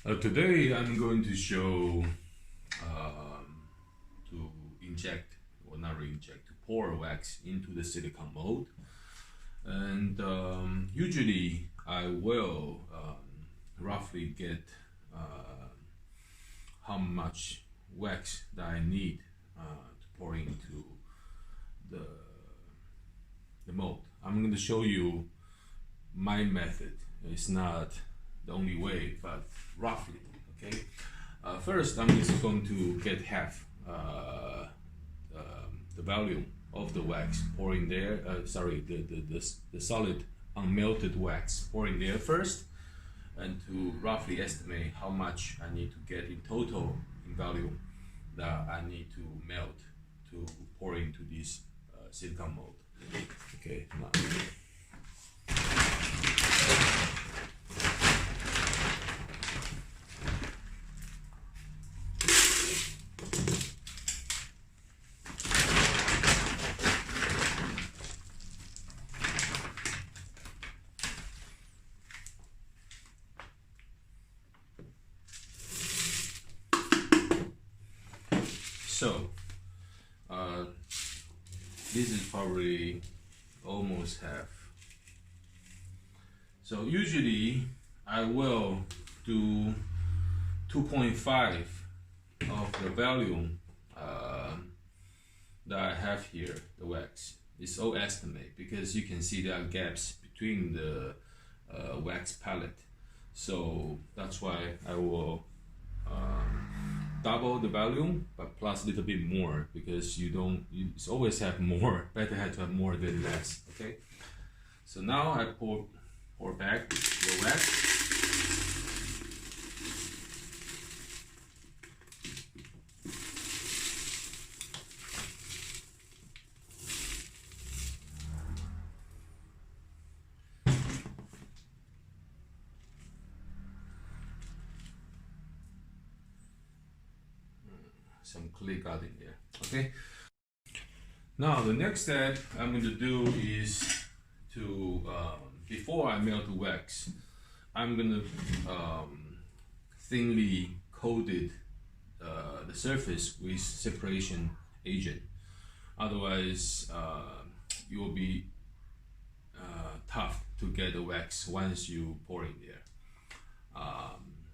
Today I'm going to show to inject, or not re-inject, to pour wax into the silicone mold. And usually I will roughly get how much wax that I need to pour into the mold. I'm going to show you my method. It's not the only way, but roughly, okay? First, I'm just going to get half the volume of the wax pouring there. The solid unmelted wax pouring there first, and to roughly estimate how much I need to get in total in volume that I need to melt to pour into this silicone mold. Okay, now. So, this is probably almost half. So usually I will do 2.5 of the volume that I have here, the wax. It's all estimate because you can see there are gaps between the wax palette. So that's why I will double the volume, but plus a little bit more, because you always have more. Better have to have more than less. Okay. So now I pour back the wax. Some clay got in there. Okay. Now the next step I'm going to do is to before I melt the wax, I'm going to thinly coat the surface with separation agent. Otherwise, it will be tough to get the wax once you pour in there.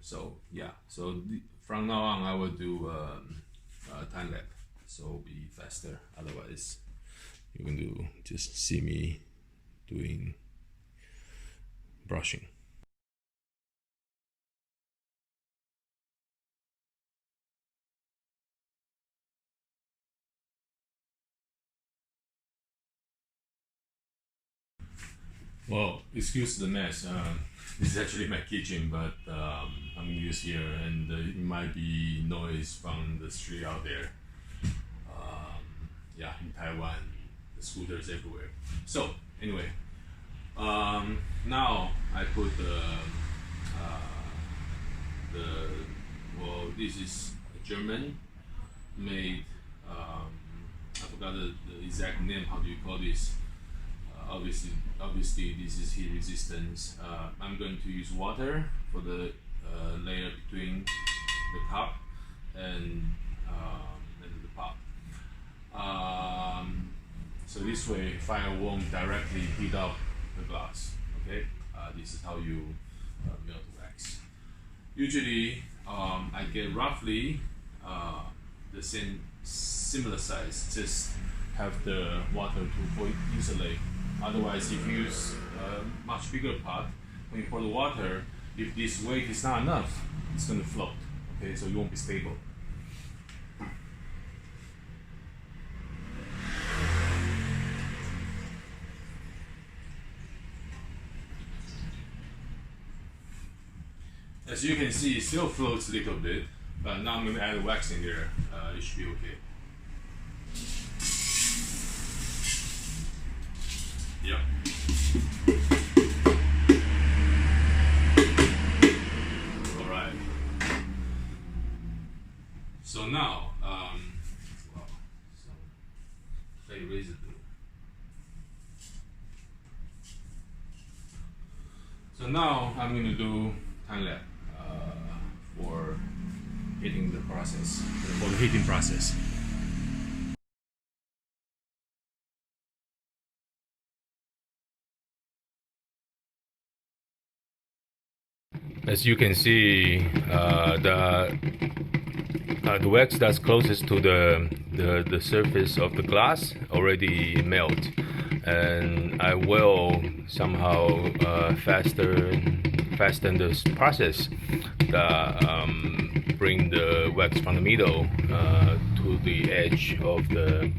So yeah. So from now on, I will do time lapse, so it'll be faster. Otherwise, you're going to just see me doing brushing. Well, excuse the mess. This is actually my kitchen, but I'm used here, and it might be noise from the street out there. Yeah, in Taiwan, the scooters everywhere. So anyway, now I put well, this is a German made. I forgot the exact name. How do you call this? Obviously, this is heat resistance. I'm going to use water for the layer between the cup and the pot. So this way, fire won't directly heat up the glass. Okay, this is how you melt wax. Usually, I get roughly the similar size. Just have the water to insulate. Otherwise, if you use a much bigger pot, when you pour the water, if this weight is not enough, it's going to float. Okay, so it won't be stable. As you can see, it still floats a little bit, but now I'm going to add wax in there. It should be okay. Yeah. All right. So now, some clay residue. So now I'm going to do time lapse for heating the process, for the heating process. As you can see, the wax that's closest to the surface of the glass already melt, and I will somehow fasten this process that bring the wax from the middle to the edge of the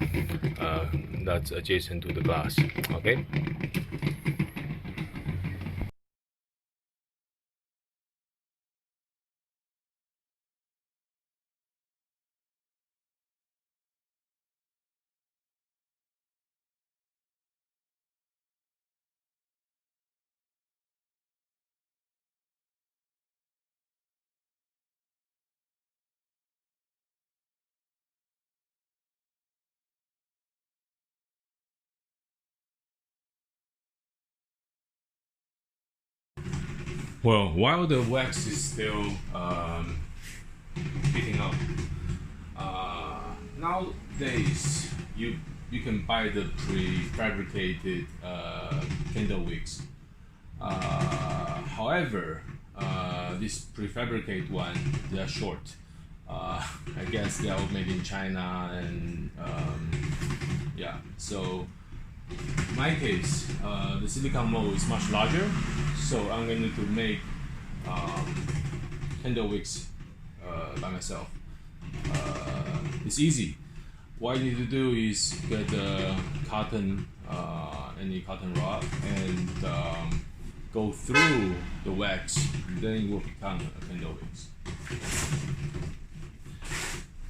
that's adjacent to the glass. Okay. Well, while the wax is still heating up, nowadays you can buy the prefabricated candle wicks. However, this prefabricated one, they are short. I guess they are all made in China, and yeah. So in my case, the silicone mold is much larger, so I'm going to make candle wicks by myself. It's easy. What you need to do is get cotton, any cotton rod, and go through the wax. Then it will become a candle wicks.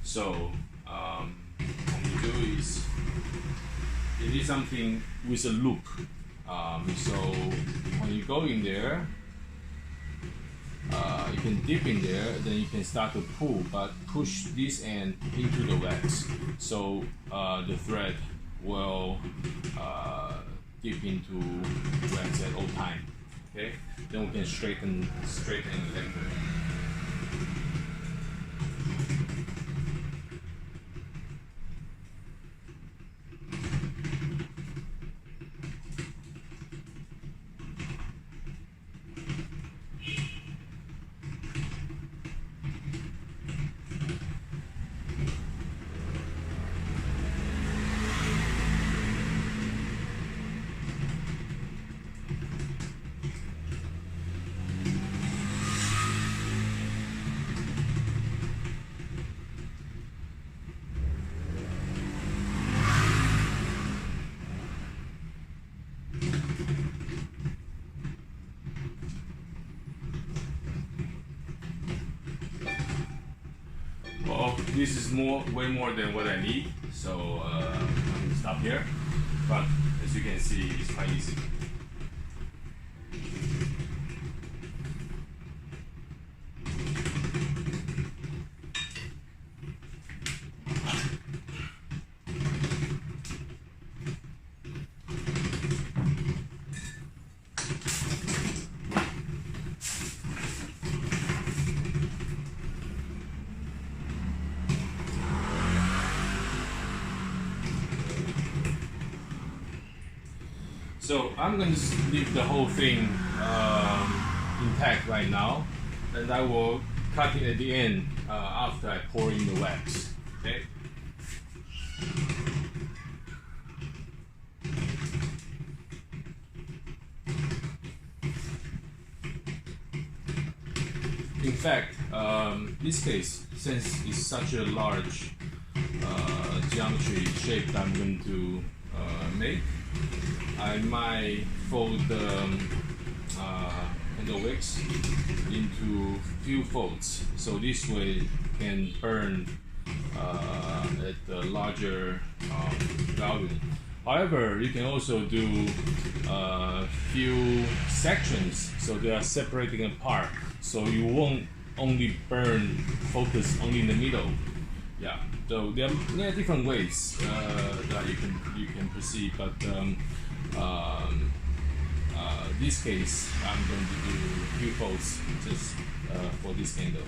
So what you do is you need something with a loop. So when you go in there, you can dip in there, then you can start to pull, but push this end into the wax, so the thread will dip into the wax at all time. Okay, then we can straighten later. Well, this is way more than what I need, so I'm going to stop here. But as you can see, it's quite easy. So I'm going to leave the whole thing intact right now, and I will cut it at the end after I pour in the wax. Okay. In fact, this case, since it's such a large geometry shape that I'm going to make, I might fold the candle wicks into few folds, so this way can burn at the larger volume. However, you can also do few sections, so they are separating apart, so you won't only focus only in the middle. Yeah, so there are different ways that you can proceed, but this case I'm going to do few folds just for this candle.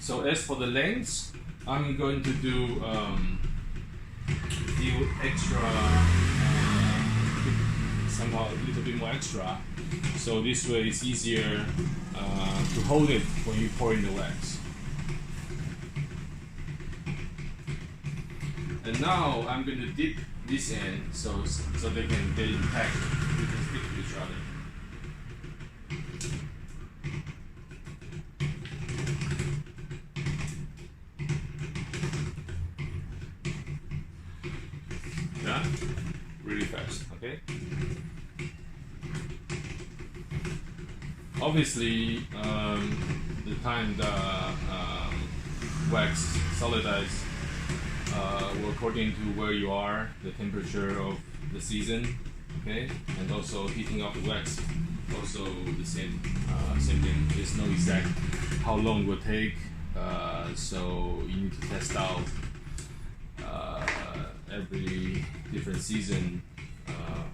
So as for the lengths, I'm going to do extra, somehow a little bit more extra. So this way it's easier to hold it when you pour in the wax. And now I'm going to dip this end so they can get intact. We can stick to each other. Really fast, okay? Obviously, the time the wax solidize will according to where you are, the temperature of the season, okay? And also heating up the wax, also the same thing. There's no exact how long it will take, so you need to test out every different season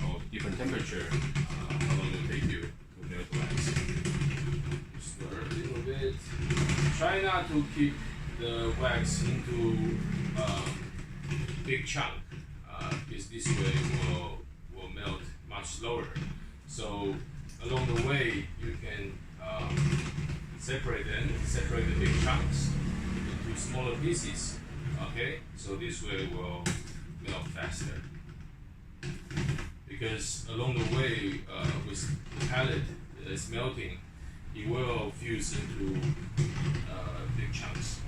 or different temperature, how long it will take you to melt wax. Stir a little bit. Try not to keep the wax into big chunk, because this way will melt much slower. So along the way you can separate the big chunks into smaller pieces. Okay, so this way will melt faster, because along the way with the pellet is melting, it will fuse into big chunks.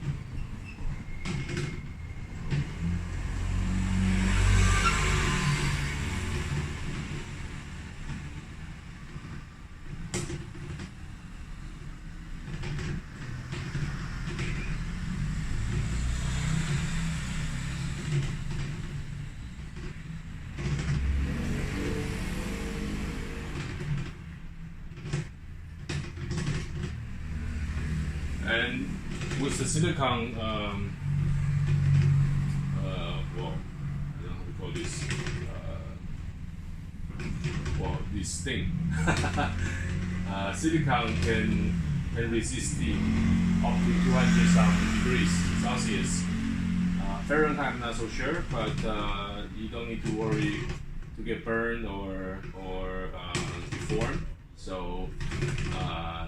And with the silicone, well, I don't know how to call this, well, this thing. Silicone can resist the up to 200 some degrees Celsius. Fahrenheit, I'm not so sure, but you don't need to worry to get burned or deformed. So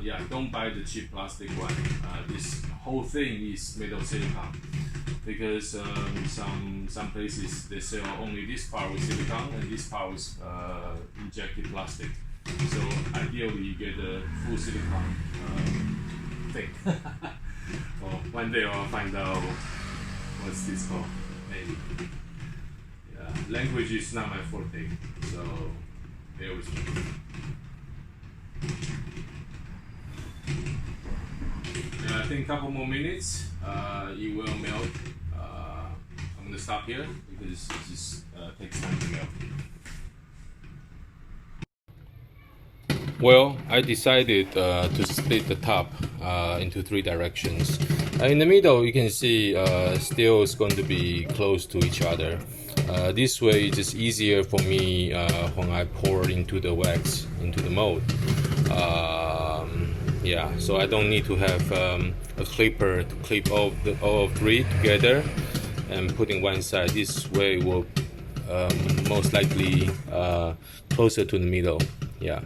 yeah, don't buy the cheap plastic one. This whole thing is made of silicone, because some places they sell only this part with silicone and this part with injected plastic. So ideally you get a full silicone thing. Well, one day I'll find out what's this called, maybe. Yeah, language is not my forte, so bear with me. I think a couple more minutes, it will melt. I'm gonna stop here because it just takes time to melt. Well, I decided to split the top into 3 directions. In the middle, you can see still is going to be close to each other. This way, it's just easier for me when I pour into the wax into the mold. Yeah, so I don't need to have a clipper to clip all of 3 together and put in one side. This way will most likely closer to the middle. Yeah.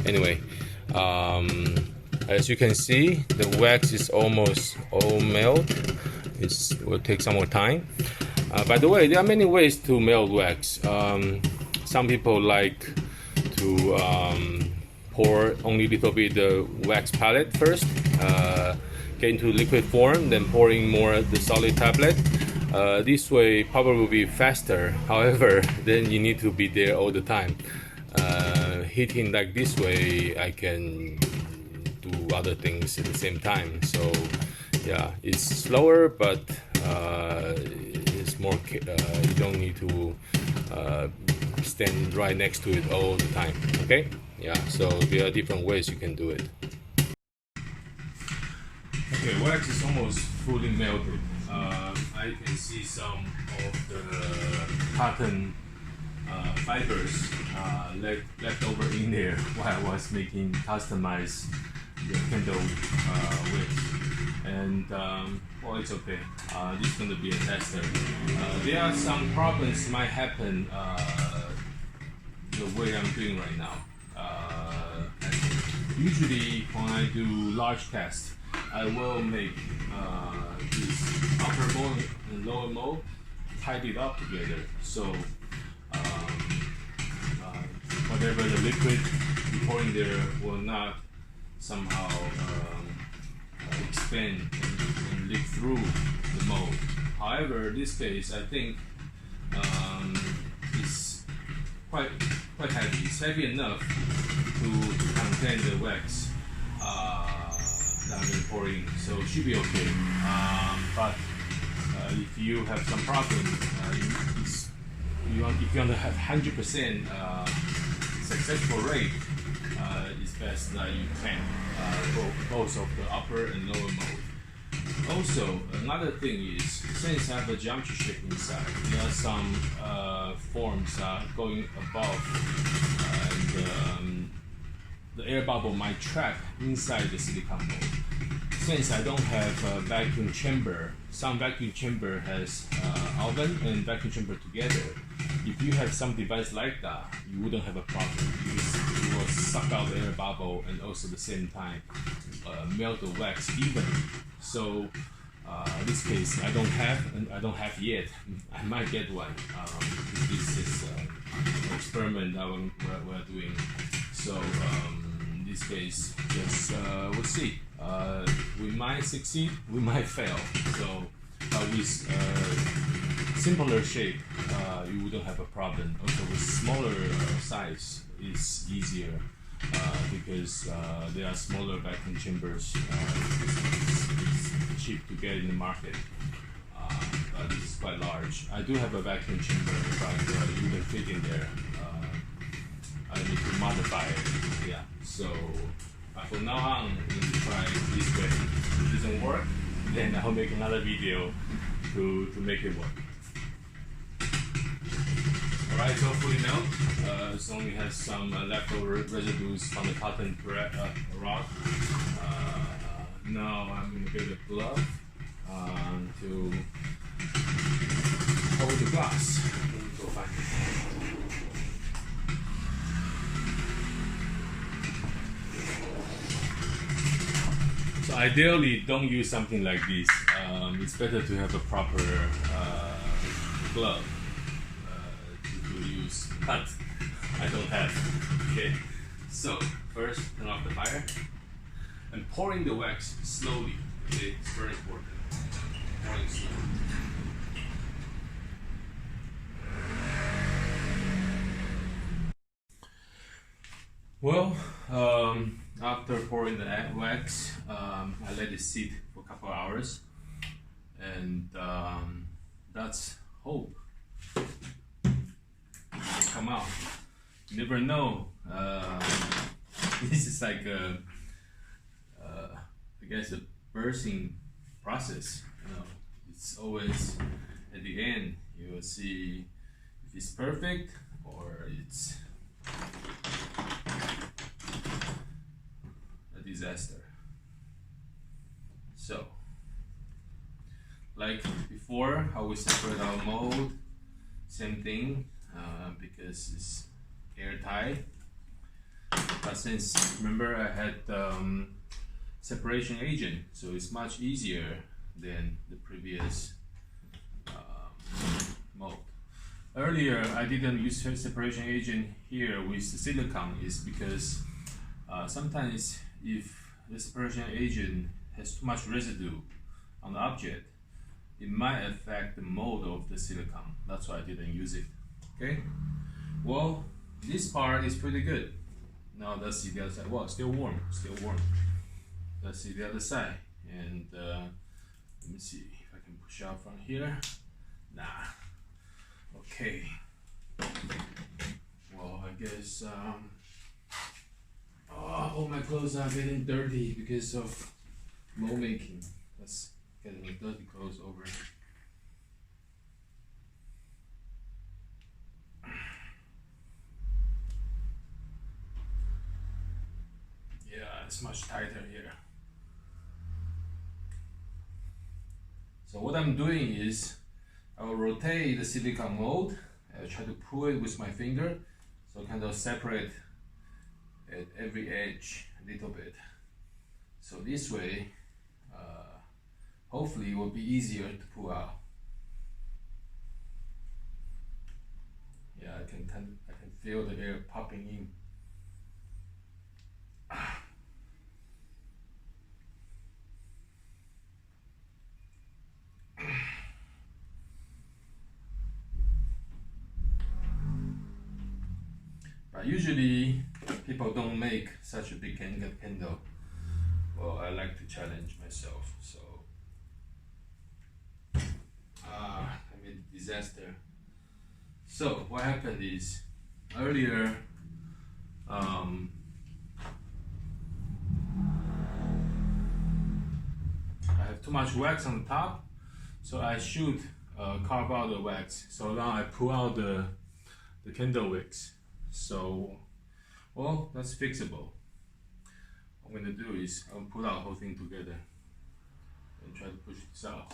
Anyway, as you can see, the wax is almost all melt. It will take some more time. By the way, there are many ways to melt wax. Some people like to pour only a little bit the wax pellet first, get into liquid form, then pouring more the solid tablet. This way probably will be faster. However, then you need to be there all the time. Heating like this way, I can do other things at the same time. So yeah, it's slower, but it's more. You don't need to standing right next to it all the time. Okay, yeah, so there are different ways you can do it. Okay, wax is almost fully melted. I can see some of the cotton fibers left over in there while I was making customized the candle wick. And well, it's okay. This is going to be a tester. There are some problems might happen the way I'm doing right now. Usually when I do large cast, I will make this upper mold and lower mold tied it up together. So whatever the liquid you pour in there will not somehow expand and leak through the mold. However, in this case, I think it's quite heavy. It's heavy enough to contain the wax that I've been pouring, so it should be okay. But if you have some problem, if you want to have 100% successful rate, it's best that you clamp both of the upper and lower mold. Also, another thing is, since I have a geometry shape inside, there are some forms going above, and the air bubble might trap inside the silicone mold. Since I don't have a vacuum chamber, some vacuum chamber has oven and vacuum chamber together. If you have some device like that, you wouldn't have a problem. You will suck out the air bubble and also at the same time melt the wax evenly. So in this case, I don't have yet. I might get one. This is an experiment that we're doing. So in this case, just we'll see. We might succeed, we might fail. So with simpler shape, you wouldn't have a problem. Also with smaller size, it's easier because there are smaller vacuum chambers. It's cheap to get in the market. But this is quite large. I do have a vacuum chamber, but it wouldn't fit in there. I need to modify it. Yeah. So from now on, I'm going to try this way. If it doesn't work, then I'll make another video to make it work. Alright, so fully melt. It only has some leftover residues from the cotton rod. Now I'm going to get a glove to hold the glass. Let me go find it. So ideally, don't use something like this. It's better to have a proper glove to use, but I don't have. Okay, so first turn off the fire and pouring the wax slowly. Okay, it's very important. Pouring slowly. Well, after pouring the wax, I let it sit for a couple of hours, and that's hope. Come out. You never know. This is like I guess a birthing process. You know, it's always at the end you will see if it's perfect or it's a disaster. So, like before, how we separate our mold, same thing, because it's airtight. But since, remember, I had separation agent, so it's much easier than the previous mold. Earlier, I didn't use separation agent here with the silicone is because sometimes if the separation agent has too much residue on the object, it might affect the mold of the silicone. That's why I didn't use it. Okay. Well, this part is pretty good. Now let's see the other side. Well, still warm. Still warm. Let's see the other side. And let me see if I can push out from here. Nah. Okay. Well, I guess all my clothes are getting dirty because of mold making. Let's get my dirty clothes over. Yeah, it's much tighter here. So what I'm doing is I will rotate the silicone mold. I try to pull it with my finger, so kind of separate at every edge a little bit. So this way, hopefully it will be easier to pull out. Yeah, I can feel the air popping in. But usually people don't make such a big candle. Well, I like to challenge myself, so I made a disaster. So what happened is earlier I have too much wax on the top, so I should carve out the wax. So now I pull out the candle wicks. So, well, that's fixable. What I'm going to do is I'll pull out the whole thing together and try to push this out.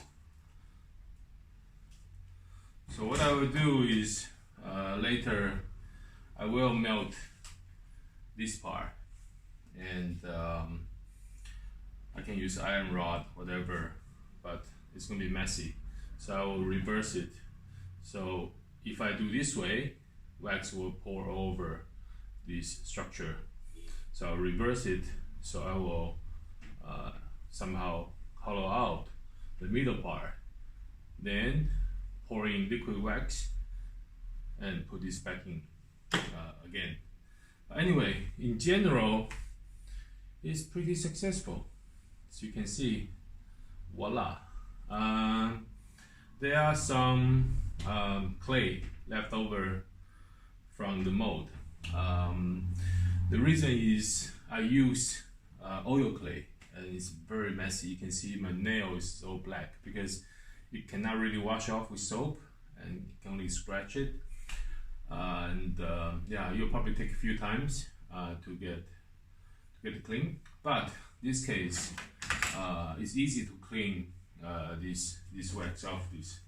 So what I will do is later I will melt this part, and I can use iron rod, whatever, but it's going to be messy. So I will reverse it. So if I do this way, wax will pour over this structure. So I'll reverse it, so I will somehow hollow out the middle part, then pour in liquid wax and put this back in again. Anyway, in general, it's pretty successful. As you can see, voila. There are some clay left over from the mold. The reason is I use oil clay, and it's very messy. You can see my nail is so black because you cannot really wash off with soap, and you can only scratch it. Yeah, you'll probably take a few times to get it clean. But this case, it's easy to clean this wax off this.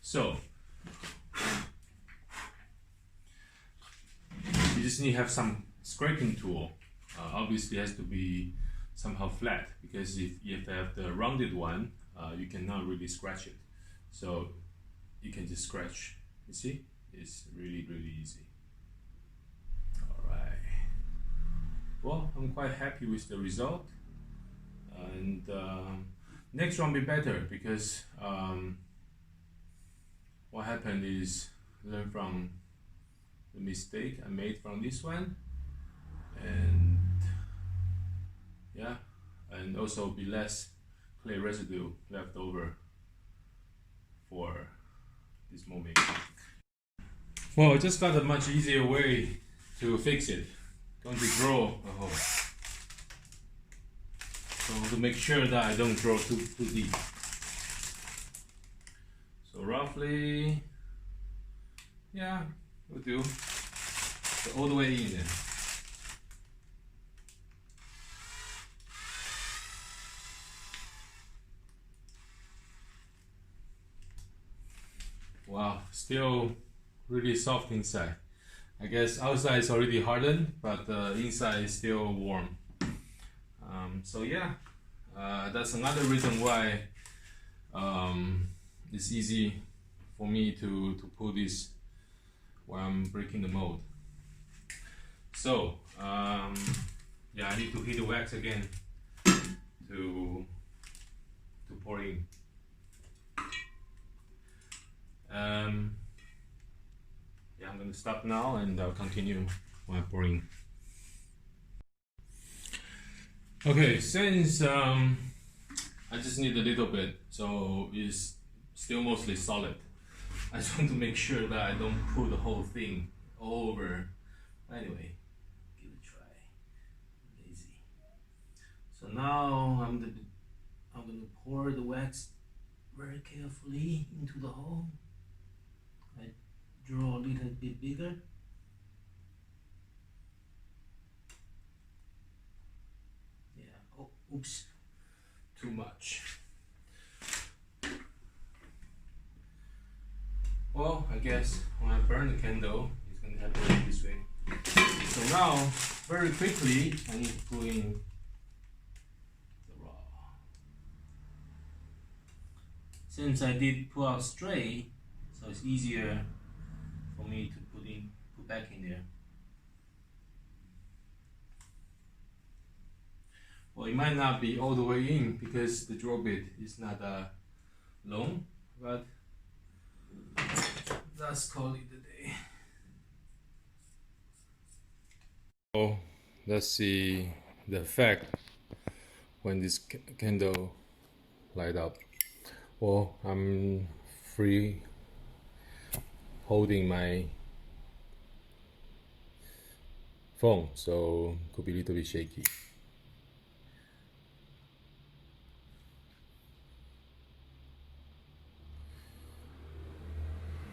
So you just need to have some scraping tool. Obviously it has to be somehow flat, because if you have the rounded one, you cannot really scratch it. So you can just scratch. You see, it's really easy. All right. Well, I'm quite happy with the result, and next one will be better, because what happened is learn from the mistake I made from this one, and yeah, and also be less clay residue left over for this moment. Well, I just got a much easier way to fix it. Going to drill a hole, so to make sure that I don't drill too deep. So roughly, yeah, will do. So all the way in there. Wow, still really soft inside. I guess outside is already hardened, but inside is still warm. So yeah, that's another reason why it's easy for me to pull this while I'm breaking the mold. So yeah, I need to heat the wax again to pour in. Yeah, I'm going to stop now, and I'll continue while pouring. Okay, since I just need a little bit, so it's still mostly solid. I just want to make sure that I don't pull the whole thing over. Anyway, give it a try. Lazy. So now I'm gonna pour the wax very carefully into the hole. I draw a little bit bigger. Yeah. Oh, oops. Too much. Well, I guess when I burn the candle, it's gonna happen this way. So now, very quickly, I need to put in the raw. Since I did pull out straight, so it's easier for me to put back in there. Well, it might not be all the way in because the draw bit is not long, but let's call it a day. So let's see the effect when this candle light up. Well, I'm free holding my phone, so could be a little bit shaky.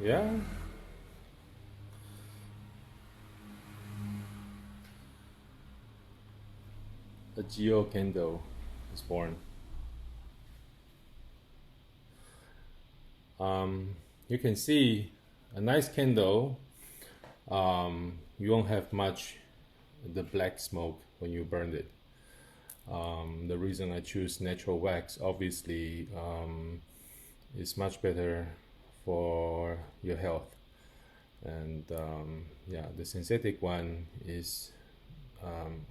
Yeah. A geo candle is born. You can see a nice candle. You won't have much the black smoke when you burn it. The reason I choose natural wax, obviously, is much better for your health. And yeah, the synthetic one is,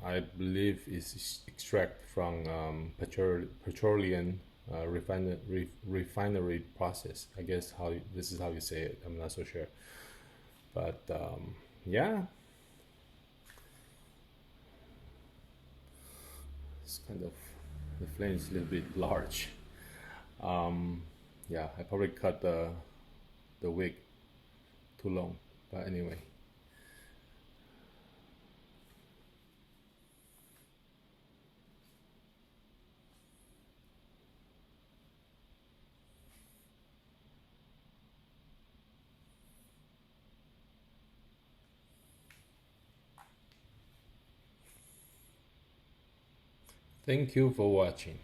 I believe, is extract from petroleum refinery process. I guess this is how you say it. I'm not so sure, but yeah, it's kind of, the flame is a little bit large. Yeah, I probably cut the wick too long, but anyway. Thank you for watching.